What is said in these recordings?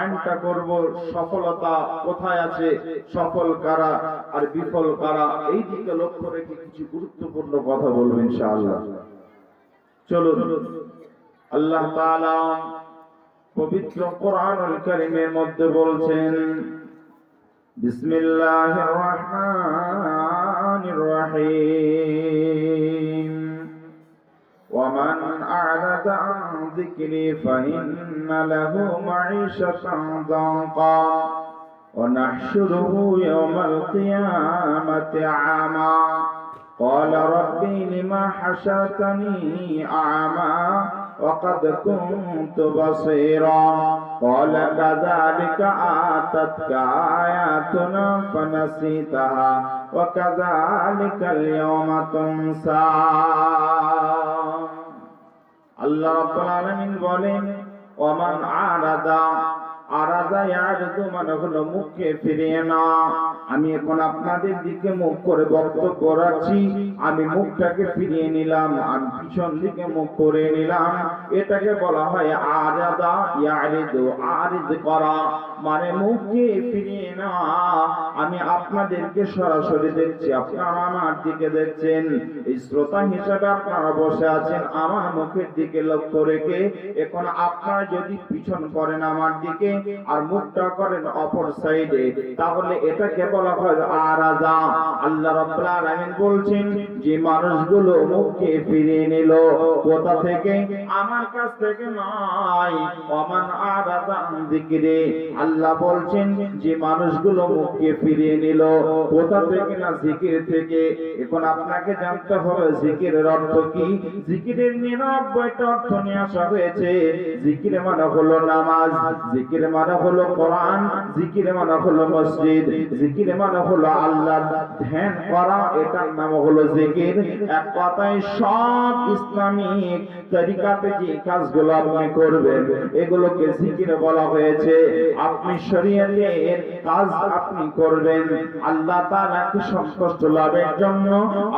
আইনটা করব, সফলতা কোথায় আছে, সফল কারা আর বিফল কারা, এই দিকে লক্ষ্য রেখে কিছু গুরুত্বপূর্ণ কথা বলবো ইনশাআল্লাহ। চলুন, আল্লাহ তাআলা পবিত্র কোরআনুল কারীমের মধ্যে বলছেন, বিসমিল্লাহির রহমানির রহিম, ومن أعرض عن ذكري فإن له معيشة ضنكا ونحشره يوم القيامة أعمى قال ربي لما حشرتني أعمى وقد كنت بصيرا قال كذلك آتتك آياتنا فنسيتها وكذلك اليوم تنسى। আল্লাহ রাব্বুল আলামিন বলেন, ওমান আরাদা, আরাদা ইয়ারদু মানে হলো মুখে ফিরিয়ে না। আমি এখন আপনাদের দিকে মুখ করে বক্তব্য রাখছি, আমি মুখটাকে ফিরিয়ে নিলাম, আমি পিছন দিকে মুখ করে নিলাম, এটাকে বলা হয় আরাদা ইয়ারদু। আরিদ করা মানে মুখে ফিরিয়ে না। আমি আপনাদেরকে সরাসরি দেখছি, আপনারা আমার দিকে দেখছেন, এই শ্রোতা হিসেবে আপনারা বসে আছেন আমার মুখের দিকে লক্ষ্য রেখে। এখন আপনারা যদি পিছন করেন আমার দিকে আর মুখটা করেন অপর সাইডে, তাহলে এটাকে বলা হয় আরাদা। আল্লাহ রাব্বুল আলামিন বলছেন, যে মানুষগুলো মুখকে ফিরিয়ে নিল কোথা থেকে? আমার কাছ থেকে নয়। ওমান আরাদা আন যিকরি, আল্লাহ বলছেন যে মানুষগুলো মুখকে ফিরিয়ে নিল কোথা থেকে? না, জিকির থেকে। এখন আপনাকে জানতে হবে জিকিরের অর্থ কি। জিকিরের ৯৯টা অর্থ নিয়ে আসা হয়েছে। জিকির মানে হলো নামাজ, জিকির মানে হলো কোরআন, জিকির মানে হলো মসজিদ, জিকির মানে হলো আল্লাহর ধ্যান করা, এটার নাম হলো জিকির। এক কথায় সব ইসলামিক তরিকাতে যে কাজগুলো আপনি করবেন এগুলোকে জিকির বলা হয়েছে। আপনি শরীয়তের কাজ আপনি করবেন আল্লাহ তাআলাকে সন্তুষ্ট লাভের জন্য।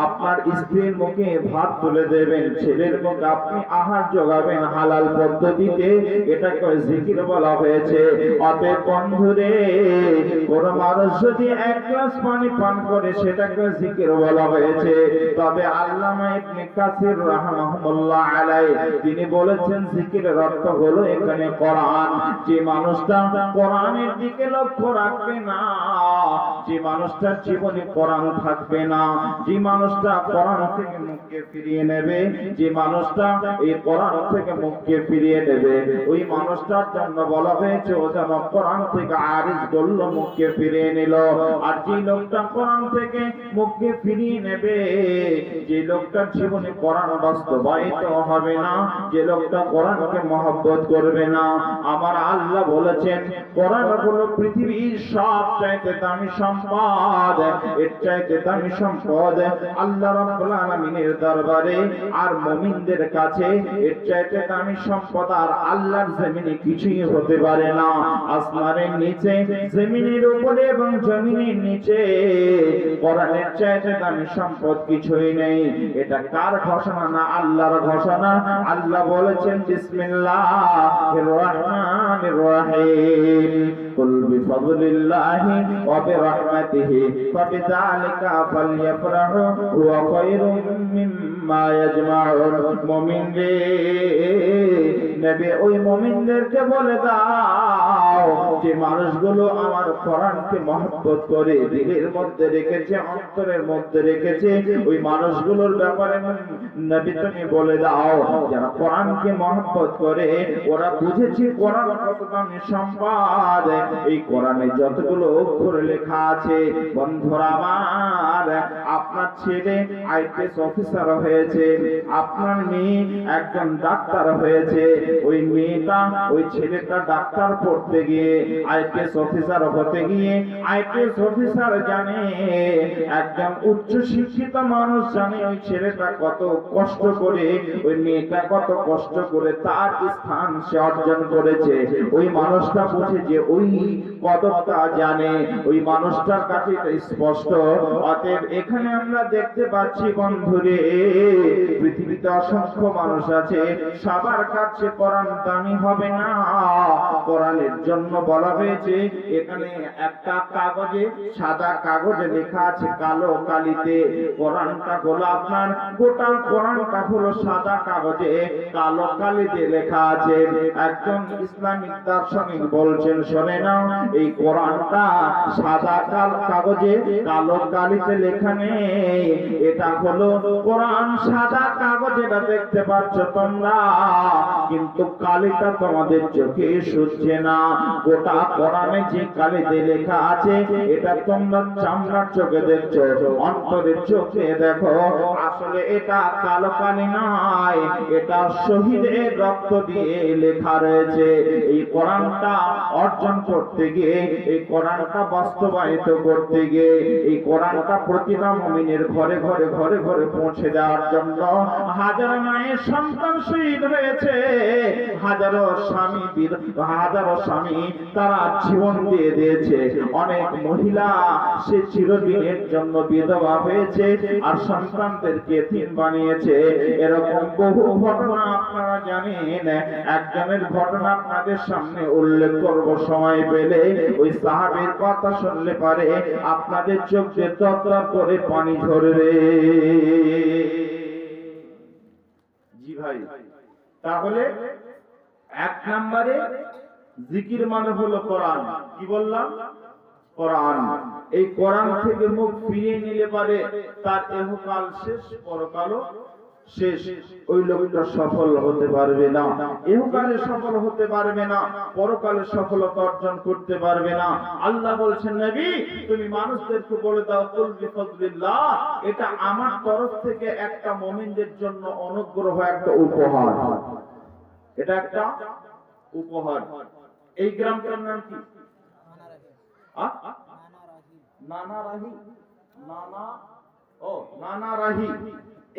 আপনার স্ত্রীর মুখে ভাত তুলে দেবেন, ছেলের মুখে আপনি আহার যোগাবেন হালাল পদ্ধতিতে, এটাকে জিকির বলা হয়েছে। অতএব বন্ধুরে, কোন মানুষ যদি এক গ্লাস পানি পান করে সেটাকে জিকির বলা হয়েছে। তবে আল্লামা ইবনে কাসির রাহমাহুল্লাহ আলাইহি তিনি বলেছেন জিকিরের অর্থ হলো এখানে কোরআন। যে মানুষটা কোরআনের দিকে লক্ষ্য রাখবে না, যে মানুষটার জীবনে কোরআন থাকবে না, যে মানুষটা কোরআন থেকে মুখকে ফিরিয়ে নেবে, যে মানুষটা এই কোরআন থেকে মুখকে ফিরিয়ে নেবে, ওই মানুষটার জন্য বলা হয়েছে ও যেন কোরআন থেকে আরিজ করলো, মুখকে ফিরিয়ে নিল। আর যে লোকটা কোরআন থেকে মুখকে ফিরিয়ে নেবে, যে লোকটার জীবনে কোরআন বাস্তবায়িত হবে না, যে লোকটা কোরআনকে মহব্বত করবে না, আমার আল্লাহ বলেছেন কোরআন হলো পৃথিবীর সবচাইতে দামি সম্পদ। এর চাইতে দামি সম্পদ আল্লাহ রাব্বুল আলামিনের দরবারে আর মুমিনদের কাছে এর চাইতে দামি সম্পদ আর আল্লাহর জমিনে কিছুই হতে পারে না। আসমানের নিচে, জমিনের উপরে এবং জমিনের নিচে কোরআনের চাইতে দামি সম্পদ কিছুই নেই। এটা কার ঘোষণা? না, আল্লাহর ঘোষণা। আল্লাহ বলেছেন বিসমিল্লাহির রহমানির রহিম, কুল বিফাদলিল্লাহি ওয়া বিরহমাতিহি ফাবিযালিকা ফালইফরাহু হুয়া খায়রুম মিম্মা ইয়াজমাউন। মুমিন রে, নবী ওই মুমিনদেরকে বলে দাও যে মানুষগুলো আমার কোরআনকে মহব্বত করে দিলের মধ্যে রেখেছে, অন্তরের মধ্যে রেখেছে, ওই মানুষগুলোর ব্যাপারে নবী তুমি বলে দাও যারা কোরআনকে মহব্বত করে, ওরা বুঝেছে কোরআন কত দামি সম্পদ। এই কোরআনে যতগুলো অক্ষর লেখা আছে, বন্ধুরা আমার, আপনার ছেলে আইপিএস অফিসার হয়েছে, আপনার মেয়ে একজন ডাক্তার হয়েছে, ওই মেয়েটা ওই ছেলেটা ডাক্তার পড়তে গিয়ে আইপিএস অফিসার হতে গিয়ে আইপিএস অফিসার জানে, একজন উচ্চ শিক্ষিত মানুষ জানে ওই ছেলেটা কত কষ্ট করে, ওই মেয়েটা কত কষ্ট করে তার স্থান সে অর্জন করেছে। ওই মানুষটা বুঝে যে ওই কতটা জানে, ওই মানুষটার কাছে এটা স্পষ্ট। অতএব এখানে আমরা দেখতে পাচ্ছি বন্ধুরে, পৃথিবীতে অসংখ্য মানুষ আছে, সবার কাছে কোরআন দামি হবে না। কোরআনের জন্য বলা হয়েছে, এখানে একটা কাগজে, সাদা কাগজে লেখা আছে কালো কালিতে, কোরআনটা হলো আপনার, গোটা কোরআনটা হলো সাদা কাগজে কালো কালিতে লেখা আছে। একজন ইসলামিক দার্শনিক বলছেন, শোনে না, এই কোরআনটা সাদা কাগজে কালো কালিতে লেখা নেই, এটা হলো কোরআন সাদা কাগজে দেখতে পাচ্ছ তোমরা, কিন্তু কালিটা তোমাদের চোখে শুচ্ছে না। গোটা কোরআনে যে কালিতে লেখা আছে এটা তোমরা চামড়ার চোখে দেখছো, অন্তরের চোখে দেখো, আসলে এটা কালো কালি নয়, এটা শহীদের রক্ত দিয়ে লেখা রয়েছে। এই কোরআনটা অর্জন করতে গিয়ে, এই কোরআনটা বাস্তবায়িত করতে গিয়ে, এই কোরআনটা প্রতিটা মুমিনের ঘরে ঘরে ঘরে ঘরে পৌঁছে দেওয়ার জন্য হাজারো মায়ের সন্তান শহীদ হয়েছে, হাজারো স্বামী তারা জীবন দিয়ে দিয়েছে, অনেক মহিলা সে চিরদিনের জন্য বিধবা হয়েছে আর সন্তানদেরকে এতিম বানিয়েছে। এরকম বহু ঘটনা আপনারা জানেন। একজনের ঘটনা আপনাদের সামনে উল্লেখ করব সময় পেলে, ওই সাহাবীর কথা শুনলে পারে আপনাদের চোখ দিয়ে তরতর করে পানি ঝরবে। জি ভাই, তাহলে এক নম্বরে জিকির মানে হলো কোরআন। কি বললাম? কোরআন। এই কোরআন থেকে মুখ ফিরিয়ে নিলে পারে তার ইহকাল শেষ, পরকালও শেষ। ওই লোকটা সফল হতে পারবে না, ইহকালে সফল হতে পারবে না, পরকালে সফলতা অর্জন করতে পারবে না। আল্লাহ বলছেন, নবী তুমি মানুষদেরকে বলে দাও, কুল বিফাদলিল্লাহ, এটা আমার তরফ থেকে একটা মুমিনদের জন্য অনুগ্রহ, একটা উপহার। এটা একটা উপহার। এই গ্রামটার নাম কি? নানারাহি।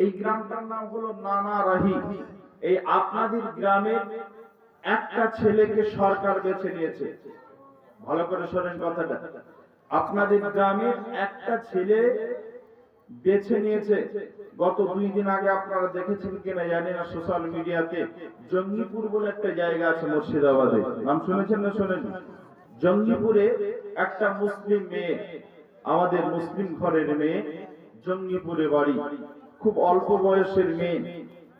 এই গ্রামটার নাম হলো নানারাহি। এই আপনাদের গ্রামের একটা ছেলেকে সরকার বেছে নিয়েছে। ভালো করে শোনেন কথাটা। আপনাদের গ্রামের একটা ছেলে বেছে নিয়েছে। গত 2 দিন আগে আপনারা দেখেছেন কিনা জানি না, সোশ্যাল মিডিয়াতে জঙ্গিপুর বলে একটা জায়গা আছে মুর্শিদাবাদে, নাম শুনেছেন না শোনেন? জঙ্গিপুরে একটা মুসলিম মেয়ে, আমাদের মুসলিম ঘরের মেয়ে, জঙ্গিপুরে বাড়ি, খুব অল্প বয়সের মেয়ে।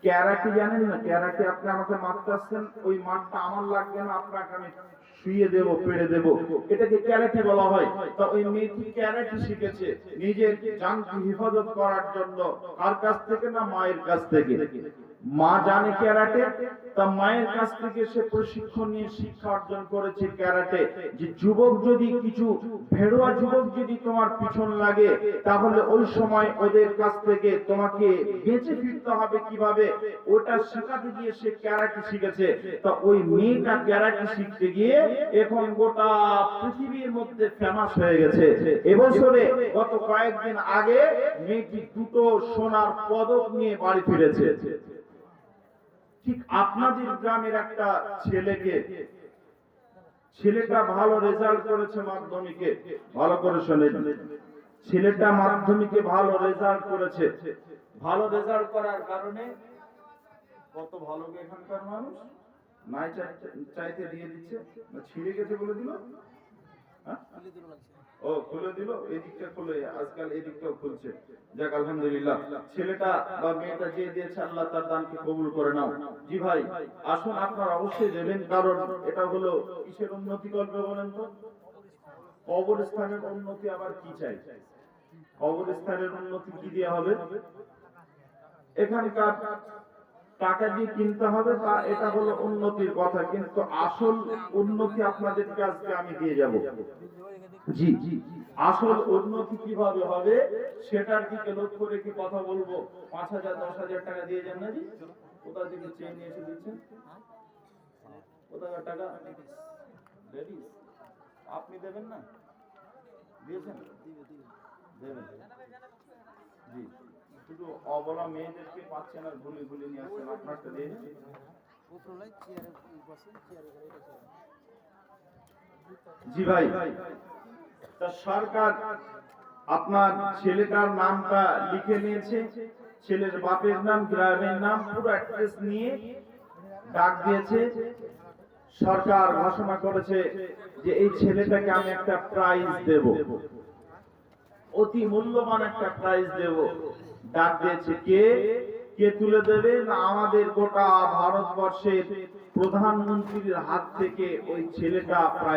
ক্যারাটে জানেন না? ক্যারাটে আপনি আমাকে মারতে আসছেন, ওই মারটা আমার লাগবে না, আপনাকে আমি শুয়ে দেব, পেড়ে দেব, এটাকে ক্যারাটে বলা হয়। তা ওই মেয়েটি ক্যারাটে শিখেছে নিজের জানকে হেফাজত করার জন্য। কার কাছ থেকে? না, মায়ের কাছ থেকে। মা জানে ক্যারাটে, তা মায়ের কাছ থেকে সে প্রশিক্ষণ নিয়ে শিক্ষা অর্জন করেছে ক্যারাটে। যে যুবক যদি কিছু ভেড়ুয়া যুবক যদি তোমার পিছন লাগে, তাহলে ওই সময় ওদের কাছ থেকে তোমাকে বেঁচে ফিরতে হবে কিভাবে, ওটা শেখাতে গিয়ে সে ক্যারাটে শিখেছে। তা ওই মেয়েটা ক্যারাটে শিখতে গিয়ে এখন গোটা পৃথিবীর মধ্যে ফেমাস হয়ে গেছে। এবছরে গত কয়েকদিন আগে মেয়েটি 2টো সোনার পদক নিয়ে বাড়ি ফিরেছে। ঠিক আপনাদের গ্রামের একটা ছেলেটা ভালো রেজাল্ট করেছে মাধ্যমিকে। ভালো করে শোনেন, ছেলেটা মাধ্যমিকে ভালো রেজাল্ট করেছে। ভালো রেজাল্ট করার কারণে কত ভালো এখানকার মানুষ নাই চাইতে দিয়ে দিচ্ছে, ছিঁড়ে গেছে বলে দিল, ও খুলে দিল, এদিকটা খুলে, আজকাল এদিকটাও খুলছে। যাক আলহামদুলিল্লাহ, ছেলেটা বা মেয়েটা যে দিয়েছে আল্লাহ তার দানকে কবুল করে নাও। জি ভাই, আসুন আপনারা অবশ্যই দেবেন, কারণ এটা হলো কিসের উন্নতি করবে বলেন তো? কবরস্থানের উন্নতি। আবার কি চাই? কবরস্থানের উন্নতি কি দিয়ে হবে? এখানকার টাকা দিয়ে কিনতে হবে, তা এটা হলো উন্নতির কথা, কিন্তু আসল উন্নতি আপনাদেরকে আজকে আমি দিয়ে যাব। জি, আসল উন্নতি কিভাবে হবে সেটার দিকে লক্ষ্য রেখে কথা বলবো। 5,000 10,000 টাকা দিয়ে যান না জি? কোথা থেকে চেয়ে নিয়ে এসে দিচ্ছেন? কোথাকার টাকা? লেডিস আপনি দেবেন না? দিয়েছেন? দেবেন। জি, শুধু অবলা মেয়েদেরকে পাচ্ছেন আর গুলি গুলি নিয়ে আসছেন, আপনারটা দিয়ে দেন। জি ভাই, তা সরকার আপনার ছেলেটার নামটা লিখে নিয়েছে, ছেলের বাপের নাম, গ্রামের নাম, পুরো অ্যাড্রেস নিয়ে ডাক দিয়েছে। সরকার ঘোষণা করেছে যে এই ছেলেটাকে আমি একটা প্রাইজ দেব, অতি মূল্যবান একটা প্রাইজ দেব। ডাক দিয়েছে কে? কে তুলে দেবে? না, আমাদের গোটা ভারতবর্ষের প্রধানমন্ত্রীর হাত থেকে ওই ছেলেটা প্রাইজ